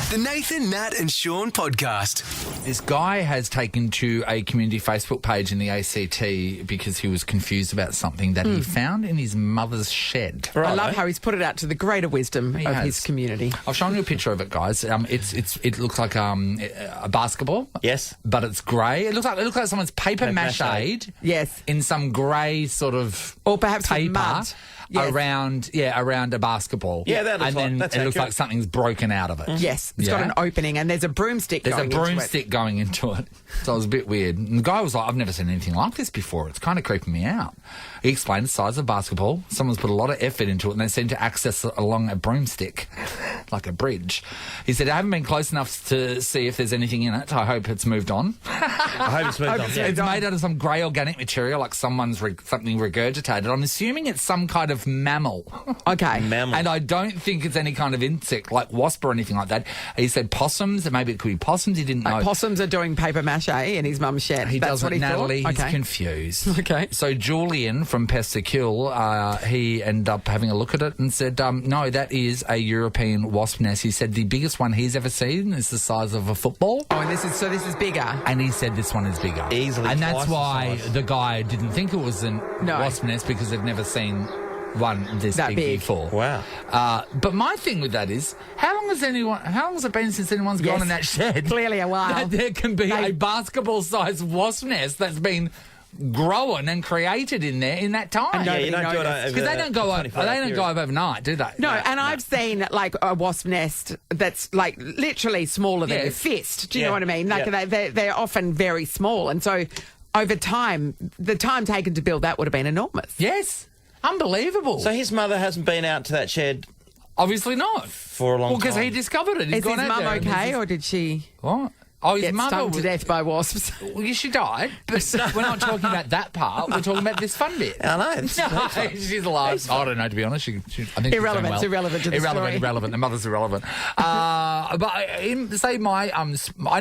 The Nathan, Nat and Shaun podcast. This guy has taken to a community Facebook page in the ACT because he was confused about something that he found in his mother's shed. I love how he's put it out to the greater wisdom of his community. I've shown you a picture of it, guys. It looks like a basketball. Yes, but it's grey. It looks like someone's paper mache'd. Yes, in some grey sort of or perhaps paper mud. Yes. around a basketball. Yeah, that looks and like, then it looks like something's broken out of it. Yes, it's got an opening and there's a broomstick going into it. There's a broomstick going into it. So it was a bit weird. And the guy was like, I've never seen anything like this before. It's kind of creeping me out. He explained the size of a basketball. Someone's put a lot of effort into it and they seem to access it along a broomstick, like a bridge. He said, I haven't been close enough to see if there's anything in it. I hope it's moved on. I hope it's moved on. Yeah. It's made out of some grey organic material, like something regurgitated. I'm assuming it's some kind of mammal. Okay. Mammal. And I don't think it's any kind of insect, like wasp or anything like that. He said possums, and maybe it could be possums. He didn't know. Possums are doing paper mache in his mum's shed. He That's doesn't, what he Natalie. thought? He's confused. Okay. So Julian from Pest to Kill, he ended up having a look at it and said, no, that is a European wasp nest. He said the biggest one he's ever seen is the size of a football. Oh, and this is bigger. And he said this one is bigger. Easily. And that's twice why the size. the guy didn't think it was a wasp nest, because they've never seen one this big before. Wow. But my thing with that is, how long has it been since anyone's gone in that shed? Clearly a while. That there can be a basketball-sized wasp nest that's been growing and created in there in that time. Yeah, you don't do it over because they don't go over overnight, do they? No, and I've seen like a wasp nest that's like literally smaller than a fist. Do you know what I mean? Like they're often very small, and so over time, the time taken to build that would have been enormous. Yes, unbelievable. So his mother hasn't been out to that shed? Obviously not. For a long time. Well, because he discovered it. Is his mum okay, or did she? What? Oh, his get mother stung to death by wasps. Well, she died, but we're not talking about that part. We're talking about this fun bit. I know. She's alive. I don't know, to be honest. I think Irrelevant. It's irrelevant to the story. Irrelevant. The mother's irrelevant. But I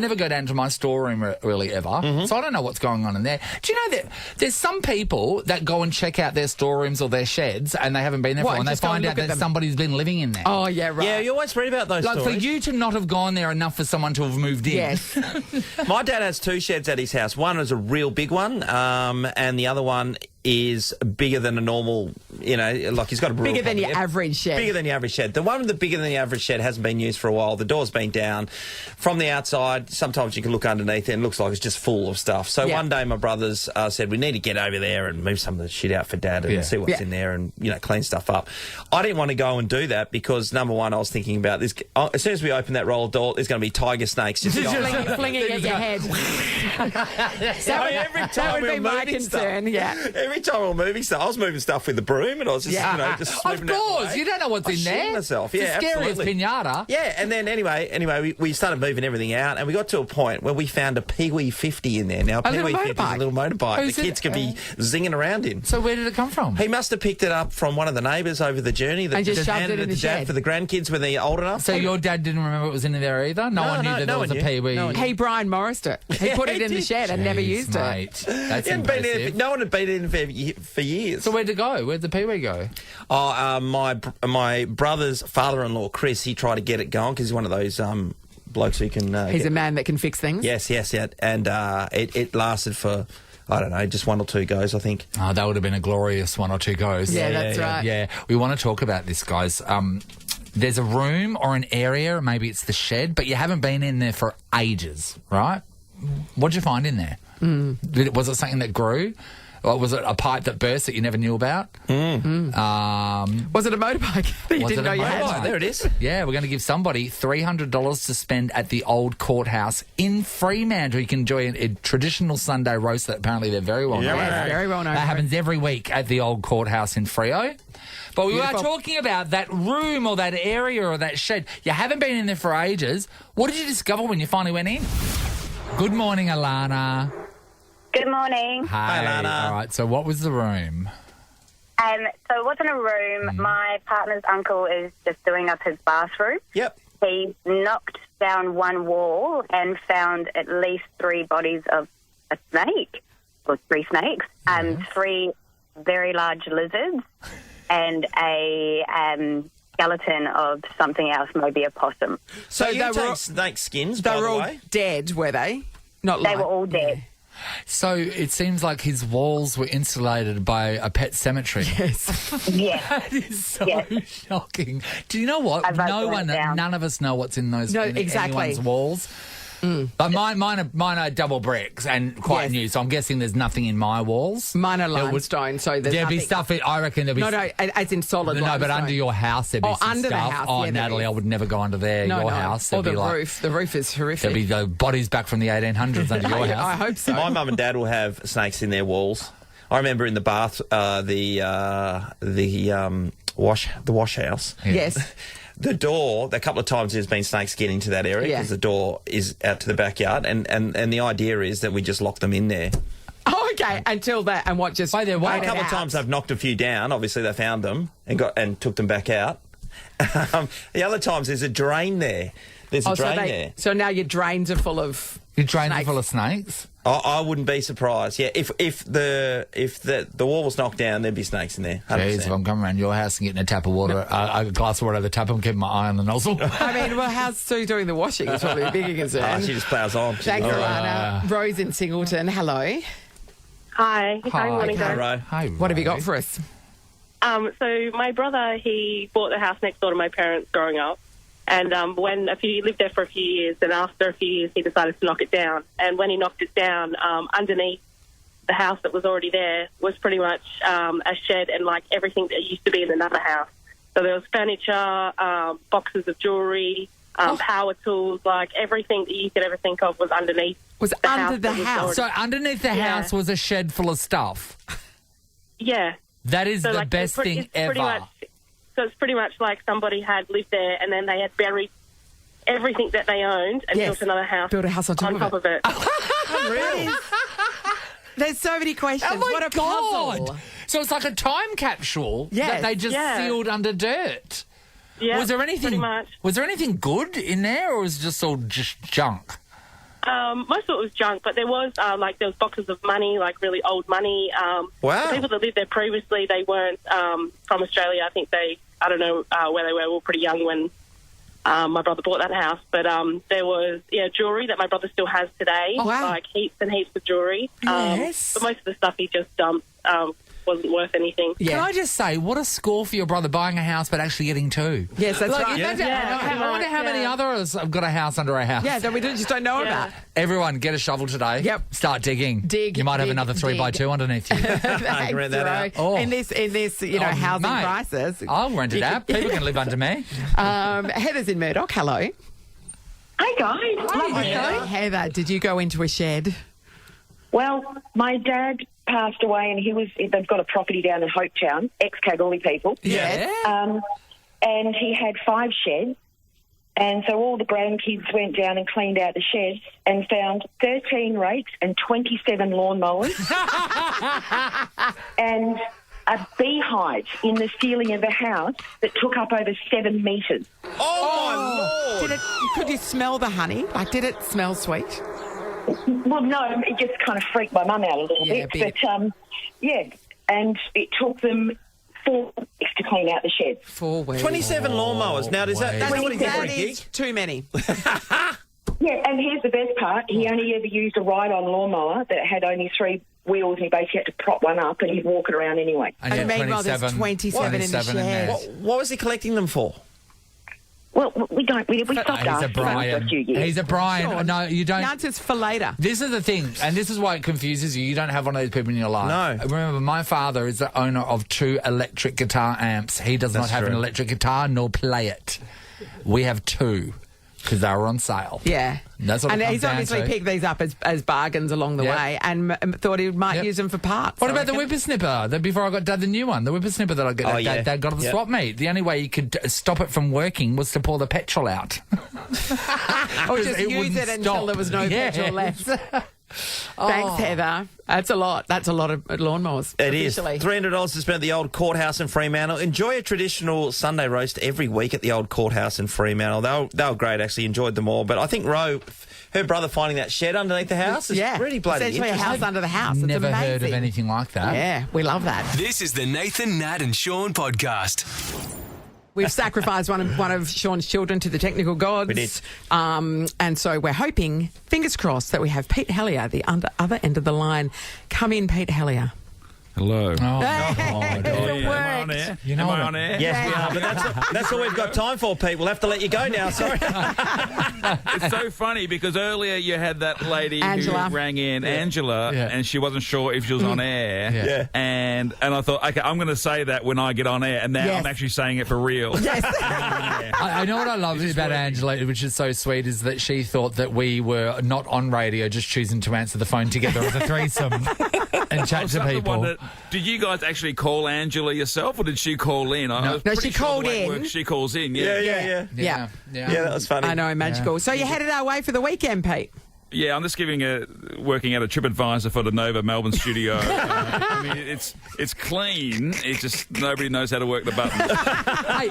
never go down to my storeroom really ever, so I don't know what's going on in there. Do you know that there's some people that go and check out their storerooms or their sheds and they haven't been there for a while, and they find out that somebody's been living in there? Oh, yeah, right. Yeah, you always read about those stories. For you to not have gone there enough for someone to have moved in. Yes. My dad has two sheds at his house. One is a real big one, and the other one is bigger than a normal, like he's got a bigger than your average shed. Bigger than your average shed. The one with the bigger than the average shed hasn't been used for a while. The door's been down. From the outside, sometimes you can look underneath it and it looks like it's just full of stuff. So one day my brothers said, we need to get over there and move some of the shit out for Dad and see what's in there and, clean stuff up. I didn't want to go and do that because, number one, I was thinking about this. As soon as we open that roll door, there's going to be tiger snakes just flinging at your head. That would be my concern, Every time we were moving stuff, I was moving stuff with the broom and I was just, just sweeping Of course, you don't know what's in there. Myself. It's as scary as pinata. Yeah, and then anyway, we started moving everything out and we got to a point where we found a Pee-wee 50 in there. Now, Pee-wee 50 is a little motorbike the kids could be zinging around in. So where did it come from? He must have picked it up from one of the neighbours over the journey. And just shoved it in the shed. For the grandkids when they're old enough. So your dad didn't remember it was in there either? No one knew that there was a Pee-wee. He Brian Morrised it. He put it in the shed and never used it. That's impressive. No one had been in for years. So where'd it go? Where'd the Pee-wee go? Oh, my brother's father-in-law, Chris, he tried to get it going because he's one of those blokes who can... he's a man that can fix things? Yes. And it lasted for... I don't know, just one or two goes, I think. Oh, that would have been a glorious one or two goes. Yeah, that's right. Yeah, we want to talk about this, guys. There's a room or an area, maybe it's the shed, but you haven't been in there for ages, right? What'd you find in there? Was it something that grew? Or was it a pipe that burst that you never knew about? Was it a motorbike that you didn't know you had? Oh, there it is. Yeah, we're going to give somebody $300 to spend at the old courthouse in Fremantle. You can enjoy a traditional Sunday roast that apparently they're very well known. Yeah, very well known. That happens every week at the old courthouse in Freo. But we are talking about that room or that area or that shed. You haven't been in there for ages. What did you discover when you finally went in? Good morning, Alana. Good morning. Hi, Alana. All right, so what was the room? So it wasn't a room. My partner's uncle is just doing up his bathroom. Yep. He knocked down one wall and found at least 3 bodies of a snake, or 3 snakes, 3 very large lizards, and a skeleton of something else, maybe a possum. So they you were take all- snake skins, They by were the all way? dead, were they? Not They live. were all dead. So it seems like his walls were insulated by a pet cemetery. Yes. Yes. That is so Yes. shocking. Do you know what? I wrote that down. None of us know what's in those No, in exactly. anyone's walls. But mine are double bricks and quite Yes. new, so I'm guessing there's nothing in my walls. Mine are There would- limestone, so there's There'd be nothing. stuff. I reckon there'd be. No, as in solid No, limestone. but under your house there'd be Oh, some under the stuff. house, Oh, yeah, there Natalie, is. I would never go under there. No, your no. house. Or There'd the be like, roof. The roof is horrific. There'd be the bodies back from the 1800s under your I house. hope so. My mum and dad will have snakes in their walls. I remember in the bath, the wash house. Yes. The door, a couple of times there's been snakes getting into that area Yeah. because the door is out to the backyard, and the idea is that we just lock them in there. Oh, okay. Until that, and what just Wait there, wait. wait A it couple of out. times they've knocked a few down. Obviously, they found them and took them back out. The other times there's a drain there. There's a drain there. So now your drains are full of. Your drains are snakes. full of snakes. I wouldn't be surprised. Yeah, if the wall was knocked down, there'd be snakes in there. 100%. Jeez, if I'm coming around your house and getting a tap of water, a glass of water out of the tap, I'm keeping my eye on the nozzle. I mean, well, how's Sue doing the washing? Is probably a bigger concern. She just plows on. Thanks, Alana. Rose in Singleton. Hello. Hi. Hi, morning, okay. guys. Ro. Hi, What have you got Ro. for us? So my brother, he bought the house next door to my parents growing up. And he lived there for a few years, and after a few years, he decided to knock it down. And when he knocked it down, underneath the house that was already there was pretty much a shed and like everything that used to be in another house. So there was furniture, boxes of jewellery, power tools, like everything that you could ever think of was underneath. Was the under the that was house. already- So underneath the Yeah. house was a shed full of stuff. Yeah. That is So, the like, best it's thing it's ever. pretty much, so it's pretty much like somebody had lived there and then they had buried everything that they owned and Yes. built another house. Built a house on top of it. Unreal. There's so many questions. Oh my what a God! puzzle. So it's like a time capsule Yes. that they just Yeah. sealed under dirt. Yeah, was there pretty anything? much. Was there anything good in there, or was it just all just junk? Most of it was junk, but there was there was boxes of money, like really old money. Wow. The people that lived there previously, they weren't from Australia. I think I don't know where they were. We were pretty young when my brother bought that house. But there was jewellery that my brother still has today, Oh, wow. like heaps and heaps of jewellery. Yes. But most of the stuff he just dumped wasn't worth anything. Yeah. Can I just say, what a score for your brother buying a house but actually getting two? Yes, that's Like, right. imagine- Yeah, I wonder how many yeah. others have got a house under a house. Yeah, that we just don't know about. Everyone, get a shovel today. Yep. Start digging. Dig, You might have dig, another 3x2 underneath you. Thanks, rent that out. Ro. Oh. In this Oh, housing mate, crisis. I'll rent it out. People can live under me. Heather's in Murdoch. Hello. Hi guys, lovely show. Heather, did you go into a shed? Well, my dad passed away, and they've got a property down in Hopetown, ex-Kalgoorlie people. Yes. And he had 5 sheds, and so all the grandkids went down and cleaned out the sheds and found 13 rakes and 27 lawnmowers and a beehive in the ceiling of the house that took up over 7 metres. Oh, my Lord! Could you smell the honey? Like, did it smell sweet? Well, no, it just kind of freaked my mum out a little Yeah, bit. But, and it took them 4 weeks to clean out the sheds. 4 weeks. 27 lawnmowers. Now, that's wait. not easy for a That gig. is too many. Yeah, and here's the best part. He only ever used a ride-on lawnmower that had only 3 wheels, and he basically had to prop one up, and he'd walk it around anyway. And And yeah, meanwhile, there's 27 in the there. shed. What was he collecting them for? Well, we stopped He's a asking him for a Brian. few years. He's a Brian. Sean, No, you don't. The answer's for later. This is the thing, and this is why it confuses you. You don't have one of these people in your life. No. Remember, my father is the owner of 2 electric guitar amps. He does not That's have an true. electric guitar nor play it. We have 2 because they were on sale. Yeah. That's what it and comes he's down obviously to. picked these up as bargains along the Yep. way and thought he might Yep. use them for parts. What I about the reckon. whippersnipper? Before I got Dad the new one, the whippersnipper that I got, Oh, yeah. Dad got at the Yep. swap meet. The only way you could stop it from working was to pour the petrol out. Or just it use wouldn't it until stop. there was no Yeah. petrol left. Thanks, Heather. That's a lot. That's a lot of lawnmowers. It is. officially. $300 to spend at the old courthouse in Fremantle. Enjoy a traditional Sunday roast every week at the old courthouse in Fremantle. They were great, actually. Enjoyed them all. But I think her brother finding that shed underneath the house is Yeah. really bloody Essentially a interesting. house under the house. It's Never amazing. heard of anything like that. Yeah, we love that. This is the Nathan, Nat and Shaun podcast. We've sacrificed one of Sean's children to the technical gods. We did. And so we're hoping, fingers crossed, that we have Pete Helliar, the other end of the line. Come in, Pete Helliar. Hello. It worked. Am I on air? You know Am I what? on air? Yes, we are, but that's all we've got time for, Pete. We'll have to let you go now. Sorry. It's so funny because earlier you had that lady Angela. who rang in, Angela, Yeah. and she wasn't sure if she was on air. Yeah. And I thought, okay, I'm going to say that when I get on air, and now Yes. I'm actually saying it for real. Yes. I know what I love about Angela, which is so sweet, is that she thought that we were not on radio, just choosing to answer the phone together as a threesome and chat to people. Did you guys actually call Angela yourself, or did she call in? I was No, pretty she sure called the way it in. works, she calls in, Yeah. Yeah. That was funny. I know, magical. So you headed our way for the weekend, Pete? Yeah, I'm just working at a TripAdvisor for the Nova Melbourne studio. I mean, it's clean. It's just nobody knows how to work the buttons. Hey,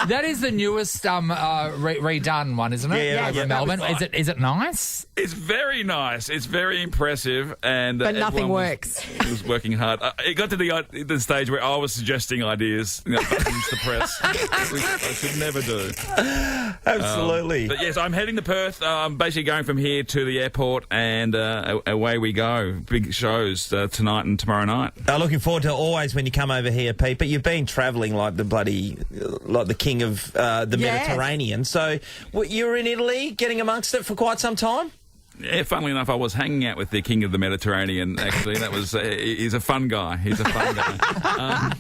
that is the newest redone one, isn't it? Yeah, Over in Melbourne. Is it nice? It's very nice. It's very impressive, and But nothing everyone works. Was working hard. It got to the stage where I was suggesting ideas, buttons to press, which I should never do. Absolutely. But yes, I'm heading to Perth. I'm basically going from here to the airport, and away we go. Big shows tonight and tomorrow night. Looking forward to always when you come over here, Pete. But you've been travelling like the king of the Mediterranean. So you were in Italy, getting amongst it for quite some time. Yeah, funnily enough, I was hanging out with the king of the Mediterranean, actually. That was, he's a fun guy. He's a fun guy.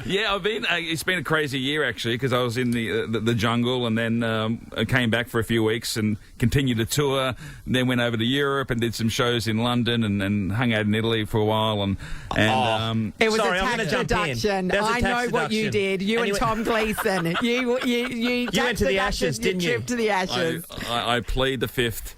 Yeah, it's been a crazy year, actually, because I was in the jungle, and then I came back for a few weeks and continued to tour, and then went over to Europe and did some shows in London and hung out in Italy for a while. It was Sorry, a I'm tax gonna jump in. deduction. There's a I tax know what you deduction. did. You and Tom Gleeson. You went to the Ashes, didn't you? Trip to the Ashes. I plead the fifth.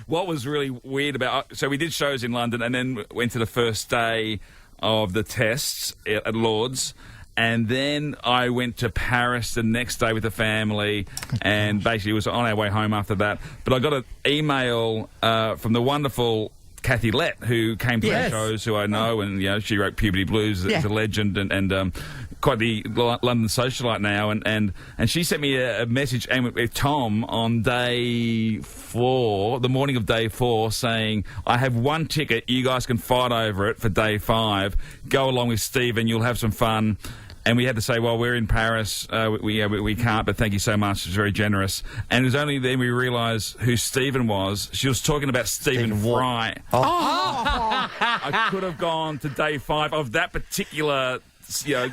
What was really weird about... So we did shows in London and then went to the first day of the tests at Lord's. And then I went to Paris the next day with the family and basically was on our way home after that. But I got an email from the wonderful Kathy Lett, who came to our shows, who I know, and she wrote Puberty Blues as a legend and quite the London socialite now, and she sent me a message with Tom on day 4, the morning of day 4, saying, I have one ticket, you guys can fight over it for day 5, go along with Stephen, you'll have some fun. And we had to say, well, we're in Paris, we can't, but thank you so much. It's very generous. And it was only then we realised who Stephen was. She was talking about Stephen Fry. I could have gone to day 5 of that particular,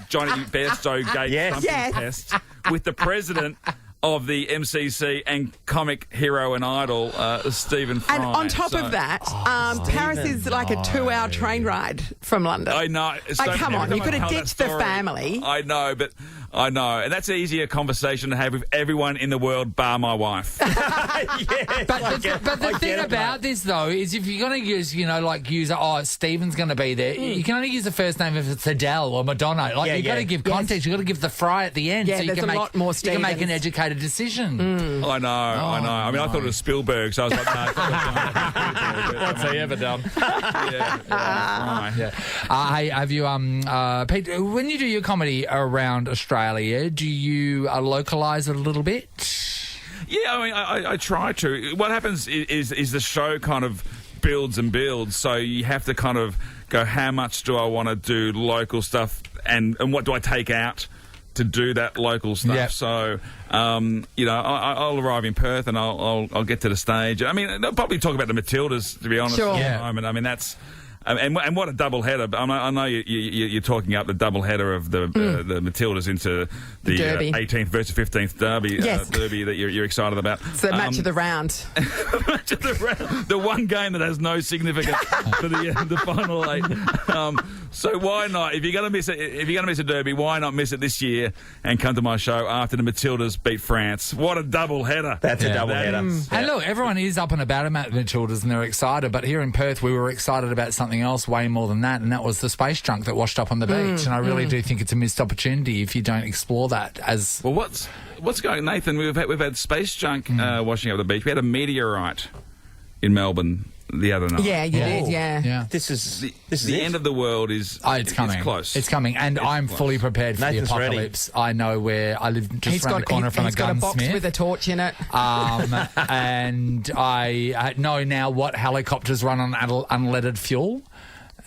Johnny Bairstow gate thumping test with the president of the MCC and comic hero and idol, Stephen Fry. And on top of that, Paris is like a 2-hour train ride from London. I know. Come on, you could have ditched the family. I know, and that's an easier conversation to have with everyone in the world bar my wife. But the thing about this, though, is if you're going to use, Stephen's going to be there, you can only use the first name if it's Adele or Madonna. You've got to give context. You've got to give the Fry at the end. Yeah, so you there's can a lot more you can make an educated decition. I know. I mean, I thought it was Spielberg, so I was like, no. What's he ever done? Right. Hey, have you, Pete, when you do your comedy around Australia, do you localise it a little bit? Yeah, I mean, I try to. What happens is the show kind of builds and builds, so you have to kind of go, how much do I want to do local stuff, and what do I take out to do that local stuff? Yep. So, I'll arrive in Perth and I'll get to the stage. I mean, they'll probably talk about the Matildas, to be honest. Sure. At the moment. I mean, that's... And what a double header! I know you're talking up the double header of the Matildas into the Derby. 18th versus 15th derby that you're excited about. It's the match of the round. Match of the round, the one game that has no significance for the final 8. So why not? If you're going to miss a derby, why not miss it this year and come to my show after the Matildas beat France? What a double header! That's a double header. And look, everyone is up and about about Matildas and they're excited, but here in Perth we were excited about something else way more than that, and that was the space junk that washed up on the beach. And I really do think it's a missed opportunity if you don't explore that as... Well, what's going, Nathan? We've had space junk washing up the beach. We had a meteorite in Melbourne the other night. Yeah, you did, yeah. This is The it. end of the world is It's coming. It's close. It's coming, and I'm fully prepared for Nathan's the apocalypse. I know where I live, just around the corner from a he's got a box gunsmith. with a torch in it. And I know now what helicopters run on unleaded fuel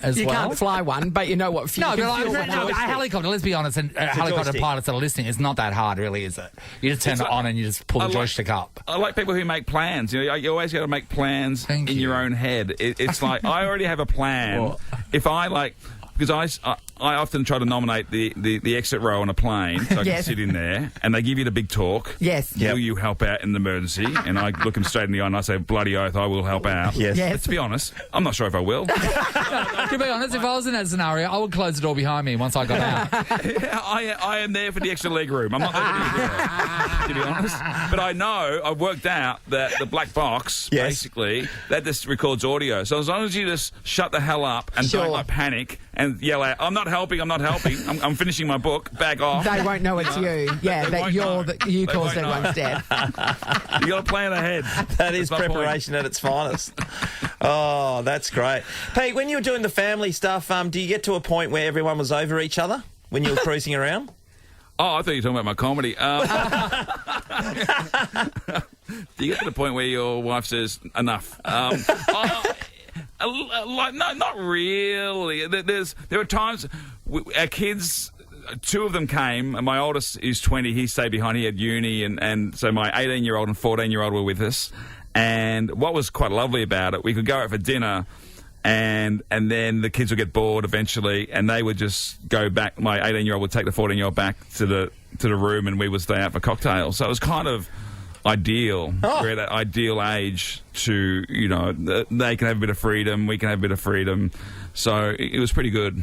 as You well. can't fly one, but you know what fuel. No, but fuel like, one a is. helicopter, let's be honest, and helicopter joystick. pilots that are listening, it's not that hard, really, is it? You just turn it on and you just pull the joystick up. I like people who make plans. You know, you always got to make plans Thank in you. your own head. It's like I already have a plan. Well- If I because I often try to nominate the exit row on a plane so I can Yes. sit in there, and they give you the big talk. Yes. Will you help out in the emergency? And I look them straight in the eye and I say, bloody oath, I will help out. Yes. Yes. Let's be honest, I'm not sure if I will. To be honest, if I was in that scenario, I would close the door behind me once I got out. I am there for the extra leg room. I'm not there for the extra, to be honest. But I know, I've worked out that the black box, Yes. basically, that just records audio. So as long as you just shut the hell up and Sure. don't like panic and yell out, I'm not helping, I'm finishing my book, back off. They won't know it's you. Yeah, They that won't know. you They caused won't know. everyone's death. You got to plan ahead. That is That's my point. preparation at its finest. Oh, that's great. Pete, when you were doing the family stuff, do you get to a point where everyone was over each other when you were cruising around? Oh, I thought you were talking about my comedy. Do you get to the point where your wife says, enough? No, not really. There are times our kids, two of them came, and my oldest is 20. He stayed behind. He had uni, and so my 18-year-old and 14-year-old were with us. And what was quite lovely about it, we could go out for dinner, and then the kids would get bored eventually, and they would just go back. My 18-year-old would take the 14-year-old back to the room, and we would stay out for cocktails. So it was kind of ideal. We're at that ideal age to, you know, they can have a bit of freedom, we can have a bit of freedom. So it was pretty good.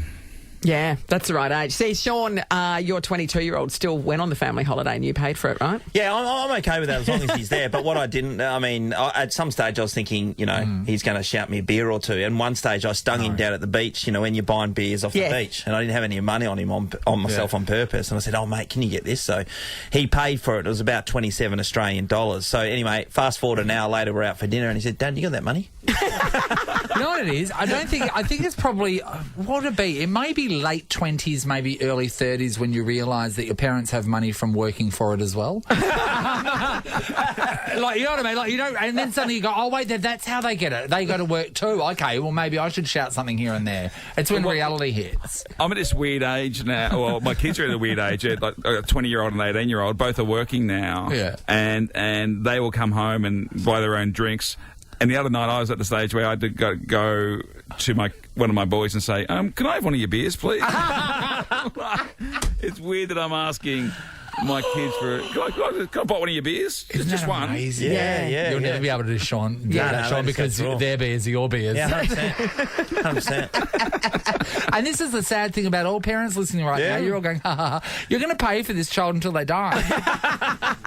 Yeah, that's the right age. See, Sean, your 22-year-old still went on the family holiday and you paid for it, right? Yeah, I'm okay with that as long as he's there. But what I didn't, at some stage I was thinking, you know, he's going to shout me a beer or two. And one stage I stung him down at the beach, you know, when you're buying beers off the beach. And I didn't have any money on him, on myself on purpose. And I said, oh, mate, can you get this? So he paid for it. It was about 27 Australian dollars. So anyway, fast forward an hour later, we're out for dinner. And he said, Dad, you got that money? You know what it is? I think it's probably, what would it be? It may be late 20s, maybe early 30s when you realise that your parents have money from working for it as well. Like, you know what I mean? Like, you know, and then suddenly you go, oh, wait, that's how they get it. They go to work too. Okay, well, maybe I should shout something here and there. It's when reality hits. I'm at this weird age now. Well, my kids are at a weird age. Like a 20-year-old and 18-year-old, both are working now. Yeah. And they will come home and buy their own drinks. And the other night I was at the stage where I had to go to one of my boys and say, can I have one of your beers, please? It's weird that I'm asking my kids for, can I buy one of your beers? Isn't Just that one. amazing? Yeah. You'll never be able to do Sean, No, Sean, because that's wrong. their beers are your beers. Yeah, 100%. 100%. And this is the sad thing about all parents listening right now. You're all going, ha, ha, ha. You're going to pay for this child until they die.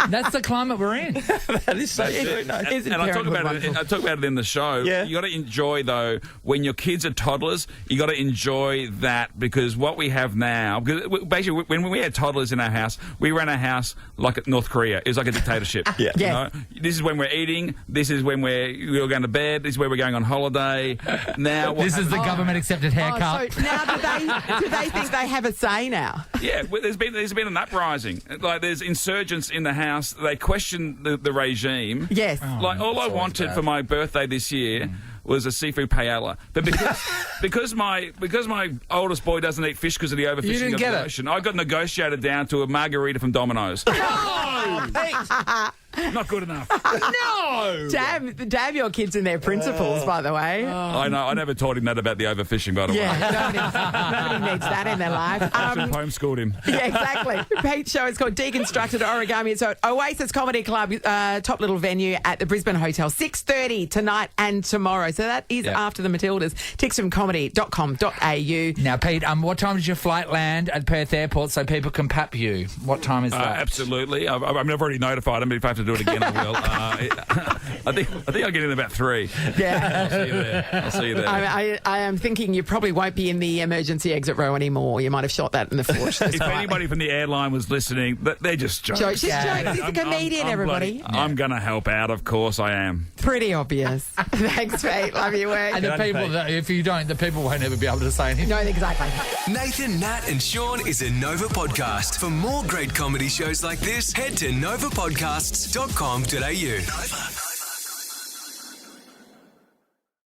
That's the climate we're in. That is so true. No. And I talk about it in the show. Yeah. You got to enjoy, though, when your kids are toddlers, you got to enjoy that, because what we have now, because basically when we had toddlers in our house, we ran our house like North Korea. It was like a dictatorship. Yeah. You know? This is when we're eating. This is when we're going to bed. This is where we're going on holiday. Now This is the government accepted haircut. So now do they think they have a say now? Yeah, well, there's been an uprising. Like, there's insurgents in the house. They question the regime. Yes. Like, all I wanted for my birthday this year was a seafood paella. But because my oldest boy doesn't eat fish because of the overfishing didn't of get the it. ocean, I got negotiated down to a margarita from Domino's. Not good enough. No! Damn your kids and their principles, by the way. I know. I never taught him that about the overfishing, by the way. Nobody needs that in their life. I should have homeschooled him. Yeah, exactly. Pete's show is called Deconstructed Origami. It's at Oasis Comedy Club, top little venue at the Brisbane Hotel, 6:30 tonight and tomorrow. So that is after the Matildas. Ticksfromcomedy.com.au. Now, Pete, what time does your flight land at Perth Airport so people can pap you? What time is that? Absolutely. I've already notified him, but if I have to to do it again, I will. I think I'll get in about 3. Yeah. I'll see you there. I am thinking you probably won't be in the emergency exit row anymore. You might have shot that in the foot. If anybody from the airline was listening, they're just jokes. Jokes. He's a comedian, everybody. I'm going to help out, of course I am. Pretty obvious. Thanks, mate. Love your work. And the people that, if you don't, the people won't ever be able to say anything. No, exactly. Nathan, Nat, and Sean is a Nova podcast. For more great comedy shows like this, head to novapodcasts.com.au. Nova.